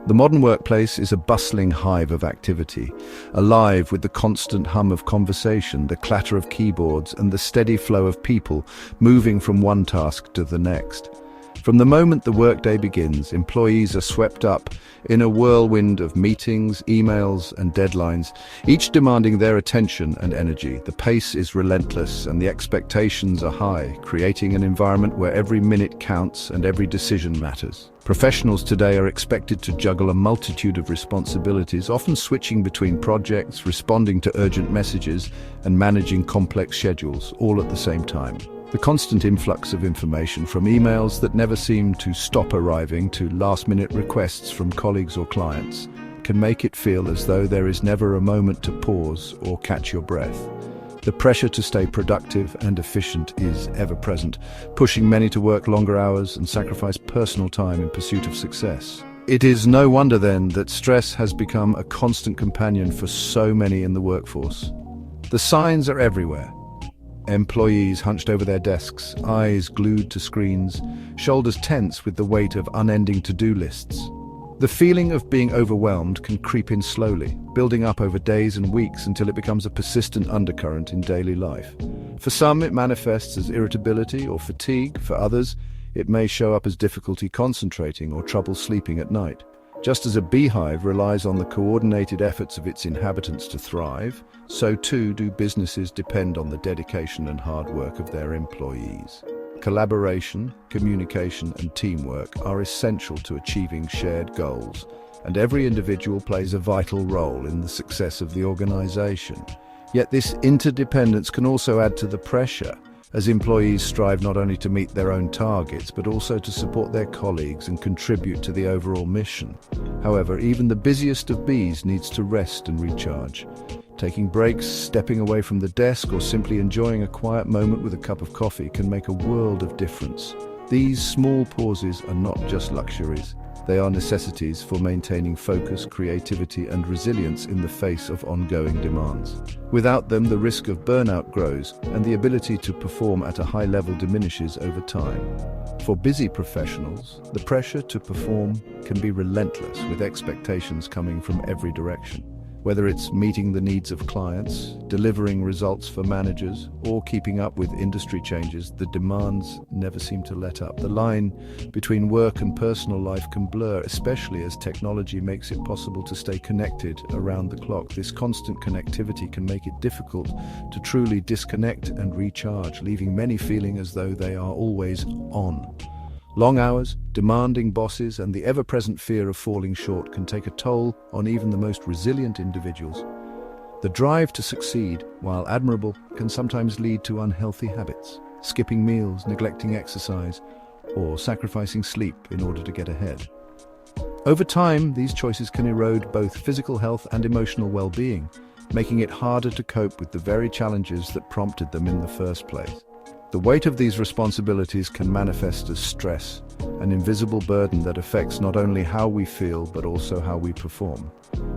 The modern workplace is a bustling hive of activity, alive with the constant hum of conversation, the clatter of keyboards, and the steady flow of people moving from one task to the next. From the moment the workday begins, employees are swept up in a whirlwind of meetings, emails, and deadlines, each demanding their attention and energy. The pace is relentless and the expectations are high, creating an environment where every minute counts and every decision matters. Professionals today are expected to juggle a multitude of responsibilities, often switching between projects, responding to urgent messages, and managing complex schedules, all at the same time. The constant influx of information, from emails that never seem to stop arriving to last-minute requests from colleagues or clients, can make it feel as though there is never a moment to pause or catch your breath. The pressure to stay productive and efficient is ever present, pushing many to work longer hours and sacrifice personal time in pursuit of success. It is no wonder then that stress has become a constant companion for so many in the workforce. The signs are everywhere. Employees hunched over their desks, eyes glued to screens, shoulders tense with the weight of unending to-do lists. The feeling of being overwhelmed can creep in slowly, building up over days and weeks until it becomes a persistent undercurrent in daily life. For some, it manifests as irritability or fatigue. For others, it may show up as difficulty concentrating or trouble sleeping at night. Just as a beehive relies on the coordinated efforts of its inhabitants to thrive, so too do businesses depend on the dedication and hard work of their employees. Collaboration, communication, and teamwork are essential to achieving shared goals, and every individual plays a vital role in the success of the organization. Yet this interdependence can also add to the pressure, as employees strive not only to meet their own targets, but also to support their colleagues and contribute to the overall mission. However, even the busiest of bees needs to rest and recharge. Taking breaks, stepping away from the desk, or simply enjoying a quiet moment with a cup of coffee can make a world of difference. These small pauses are not just luxuries. They are necessities for maintaining focus, creativity, and resilience in the face of ongoing demands. Without them, the risk of burnout grows, and the ability to perform at a high level diminishes over time. For busy professionals, the pressure to perform can be relentless, with expectations coming from every direction. Whether it's meeting the needs of clients, delivering results for managers, or keeping up with industry changes, the demands never seem to let up. The line between work and personal life can blur, especially as technology makes it possible to stay connected around the clock. This constant connectivity can make it difficult to truly disconnect and recharge, leaving many feeling as though they are always on. Long hours, demanding bosses, and the ever-present fear of falling short can take a toll on even the most resilient individuals. The drive to succeed, while admirable, can sometimes lead to unhealthy habits, skipping meals, neglecting exercise, or sacrificing sleep in order to get ahead. Over time, these choices can erode both physical health and emotional well-being, making it harder to cope with the very challenges that prompted them in the first place. The weight of these responsibilities can manifest as stress, an invisible burden that affects not only how we feel but also how we perform.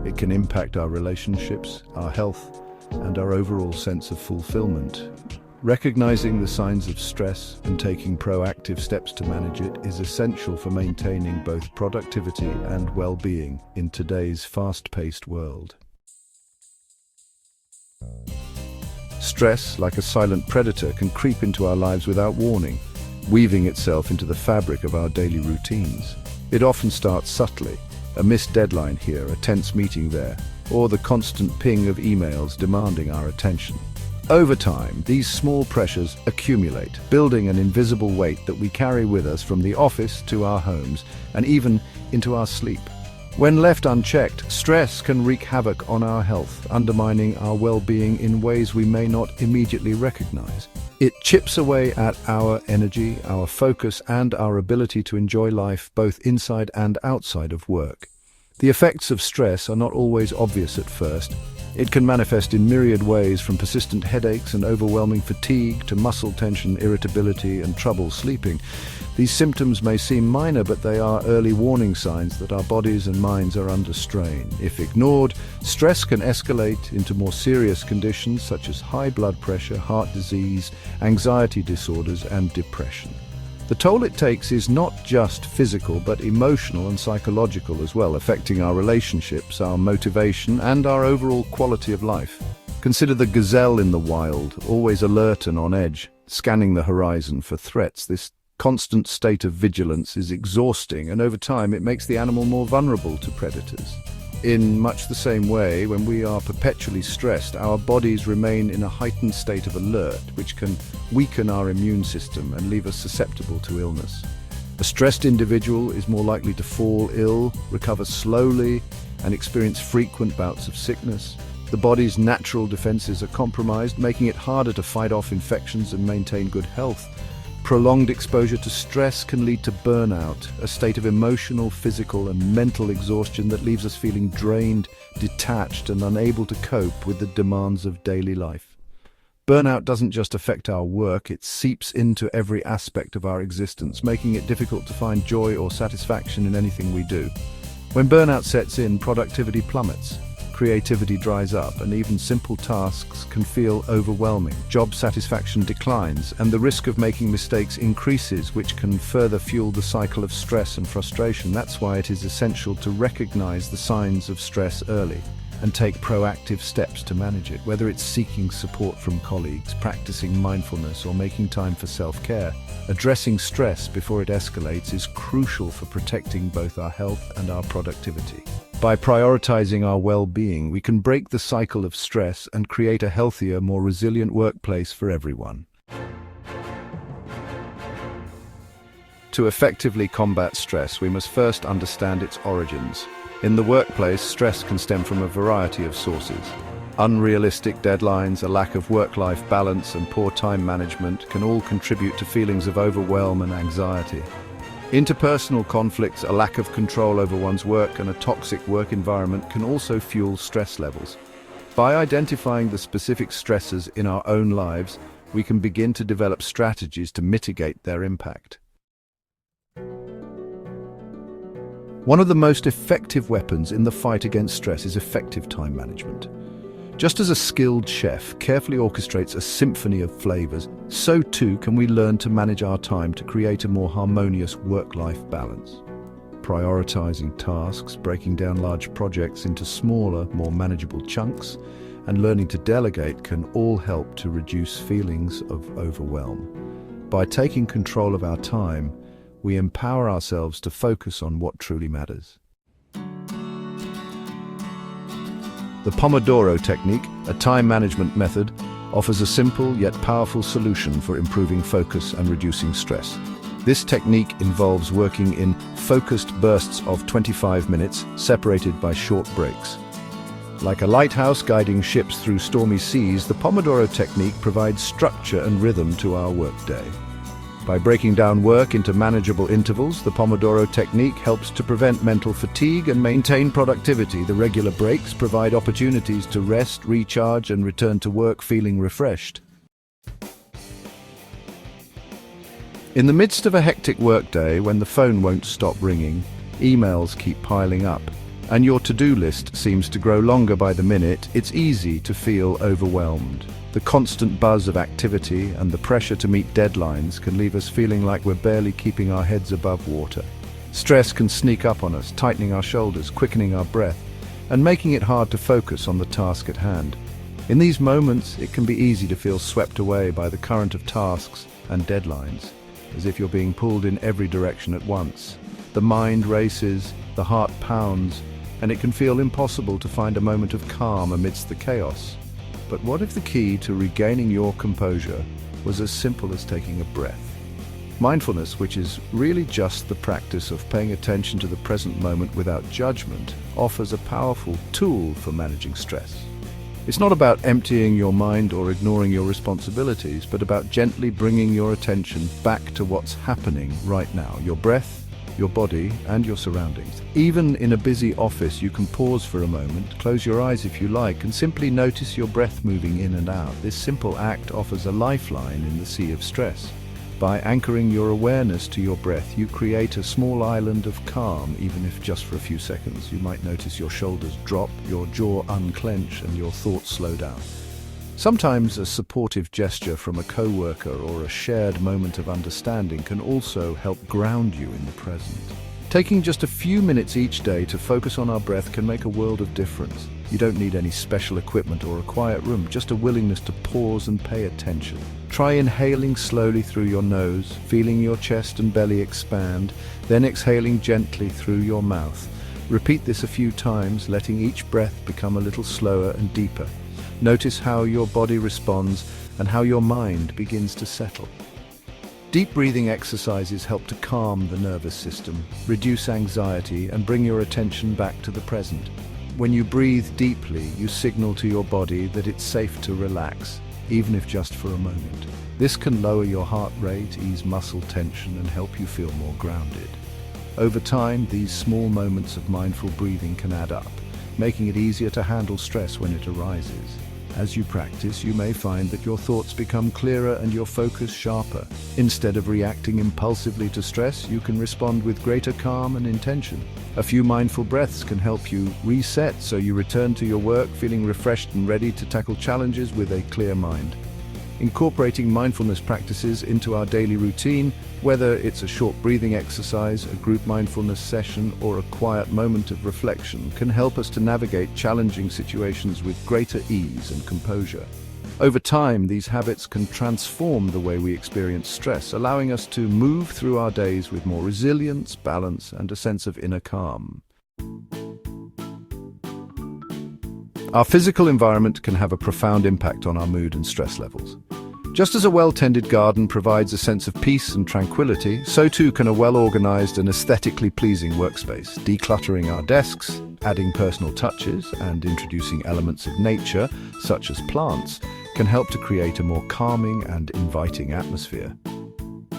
It can impact our relationships, our health, and our overall sense of fulfillment. Recognizing the signs of stress and taking proactive steps to manage it is essential for maintaining both productivity and well-being in today's fast-paced world. Stress, like a silent predator, can creep into our lives without warning, weaving itself into the fabric of our daily routines. It often starts subtly, a missed deadline here, a tense meeting there, or the constant ping of emails demanding our attention. Over time, these small pressures accumulate, building an invisible weight that we carry with us from the office to our homes and even into our sleep. When left unchecked, stress can wreak havoc on our health, undermining our well-being in ways we may not immediately recognize. It chips away at our energy, our focus, and our ability to enjoy life both inside and outside of work. The effects of stress are not always obvious at first. It can manifest in myriad ways, from persistent headaches and overwhelming fatigue to muscle tension, irritability, and trouble sleeping. These symptoms may seem minor, but they are early warning signs that our bodies and minds are under strain. If ignored, stress can escalate into more serious conditions such as high blood pressure, heart disease, anxiety disorders, and depression. The toll it takes is not just physical, but emotional and psychological as well, affecting our relationships, our motivation, and our overall quality of life. Consider the gazelle in the wild, always alert and on edge, scanning the horizon for threats. This constant state of vigilance is exhausting, and over time it makes the animal more vulnerable to predators. In much the same way, when we are perpetually stressed, our bodies remain in a heightened state of alert, which can weaken our immune system and leave us susceptible to illness. A stressed individual is more likely to fall ill, recover slowly, and experience frequent bouts of sickness. The body's natural defenses are compromised, making it harder to fight off infections and maintain good health. Prolonged exposure to stress can lead to burnout, a state of emotional, physical, and mental exhaustion that leaves us feeling drained, detached, and unable to cope with the demands of daily life. Burnout doesn't just affect our work, it seeps into every aspect of our existence, making it difficult to find joy or satisfaction in anything we do. When burnout sets in, productivity plummets. Creativity dries up, and even simple tasks can feel overwhelming. Job satisfaction declines, and the risk of making mistakes increases, which can further fuel the cycle of stress and frustration. That's why it is essential to recognize the signs of stress early and take proactive steps to manage it, whether it's seeking support from colleagues, practicing mindfulness, or making time for self-care. Addressing stress before it escalates is crucial for protecting both our health and our productivity. By prioritizing our well-being, we can break the cycle of stress and create a healthier, more resilient workplace for everyone. To effectively combat stress, we must first understand its origins. In the workplace, stress can stem from a variety of sources. Unrealistic deadlines, a lack of work-life balance, and poor time management can all contribute to feelings of overwhelm and anxiety. Interpersonal conflicts, a lack of control over one's work, and a toxic work environment can also fuel stress levels. By identifying the specific stresses in our own lives, we can begin to develop strategies to mitigate their impact. One of the most effective weapons in the fight against stress is effective time management. Just as a skilled chef carefully orchestrates a symphony of flavors, so too can we learn to manage our time to create a more harmonious work-life balance. Prioritizing tasks, breaking down large projects into smaller, more manageable chunks, and learning to delegate can all help to reduce feelings of overwhelm. By taking control of our time, we empower ourselves to focus on what truly matters. The Pomodoro Technique, a time management method, offers a simple yet powerful solution for improving focus and reducing stress. This technique involves working in focused bursts of 25 minutes, separated by short breaks. Like a lighthouse guiding ships through stormy seas, the Pomodoro Technique provides structure and rhythm to our workday. By breaking down work into manageable intervals, the Pomodoro Technique helps to prevent mental fatigue and maintain productivity. The regular breaks provide opportunities to rest, recharge, and return to work feeling refreshed. In the midst of a hectic workday, when the phone won't stop ringing, emails keep piling up, and your to-do list seems to grow longer by the minute, it's easy to feel overwhelmed. The constant buzz of activity and the pressure to meet deadlines can leave us feeling like we're barely keeping our heads above water. Stress can sneak up on us, tightening our shoulders, quickening our breath, and making it hard to focus on the task at hand. In these moments, it can be easy to feel swept away by the current of tasks and deadlines, as if you're being pulled in every direction at once. The mind races, the heart pounds, and it can feel impossible to find a moment of calm amidst the chaos. But what if the key to regaining your composure was as simple as taking a breath? Mindfulness, which is really just the practice of paying attention to the present moment without judgment, offers a powerful tool for managing stress. It's not about emptying your mind or ignoring your responsibilities, but about gently bringing your attention back to what's happening right now, your breath, your body, and your surroundings. Even in a busy office, you can pause for a moment, close your eyes if you like, and simply notice your breath moving in and out. This simple act offers a lifeline in the sea of stress. By anchoring your awareness to your breath, you create a small island of calm, even if just for a few seconds. You might notice your shoulders drop, your jaw unclench, and your thoughts slow down. Sometimes a supportive gesture from a coworker or a shared moment of understanding can also help ground you in the present. Taking just a few minutes each day to focus on our breath can make a world of difference. You don't need any special equipment or a quiet room, just a willingness to pause and pay attention. Try inhaling slowly through your nose, feeling your chest and belly expand, then exhaling gently through your mouth. Repeat this a few times, letting each breath become a little slower and deeper. Notice how your body responds and how your mind begins to settle. Deep breathing exercises help to calm the nervous system, reduce anxiety, and bring your attention back to the present. When you breathe deeply, you signal to your body that it's safe to relax, even if just for a moment. This can lower your heart rate, ease muscle tension, and help you feel more grounded. Over time, these small moments of mindful breathing can add up, making it easier to handle stress when it arises. As you practice, you may find that your thoughts become clearer and your focus sharper. Instead of reacting impulsively to stress, you can respond with greater calm and intention. A few mindful breaths can help you reset so you return to your work feeling refreshed and ready to tackle challenges with a clear mind. Incorporating mindfulness practices into our daily routine, whether it's a short breathing exercise, a group mindfulness session, or a quiet moment of reflection, can help us to navigate challenging situations with greater ease and composure. Over time, these habits can transform the way we experience stress, allowing us to move through our days with more resilience, balance, and a sense of inner calm. Our physical environment can have a profound impact on our mood and stress levels. Just as a well-tended garden provides a sense of peace and tranquility, so too can a well-organized and aesthetically pleasing workspace. Decluttering our desks, adding personal touches, and introducing elements of nature, such as plants, can help to create a more calming and inviting atmosphere.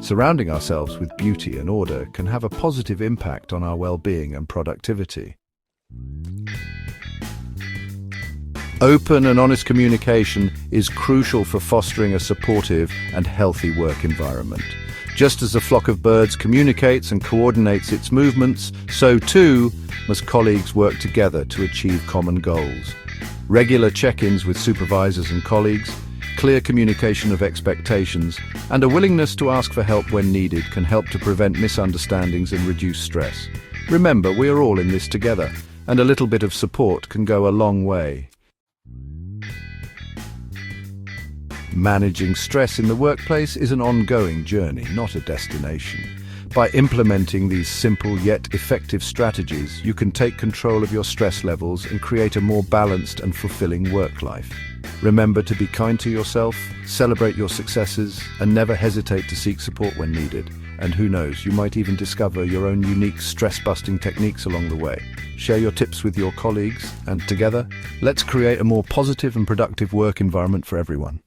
Surrounding ourselves with beauty and order can have a positive impact on our well-being and productivity. Open and honest communication is crucial for fostering a supportive and healthy work environment. Just as a flock of birds communicates and coordinates its movements, so too must colleagues work together to achieve common goals. Regular check-ins with supervisors and colleagues, clear communication of expectations, and a willingness to ask for help when needed can help to prevent misunderstandings and reduce stress. Remember, we are all in this together, and a little bit of support can go a long way. Managing stress in the workplace is an ongoing journey, not a destination. By implementing these simple yet effective strategies, you can take control of your stress levels and create a more balanced and fulfilling work life. Remember to be kind to yourself, celebrate your successes, and never hesitate to seek support when needed. And who knows, you might even discover your own unique stress-busting techniques along the way. Share your tips with your colleagues, and together, let's create a more positive and productive work environment for everyone.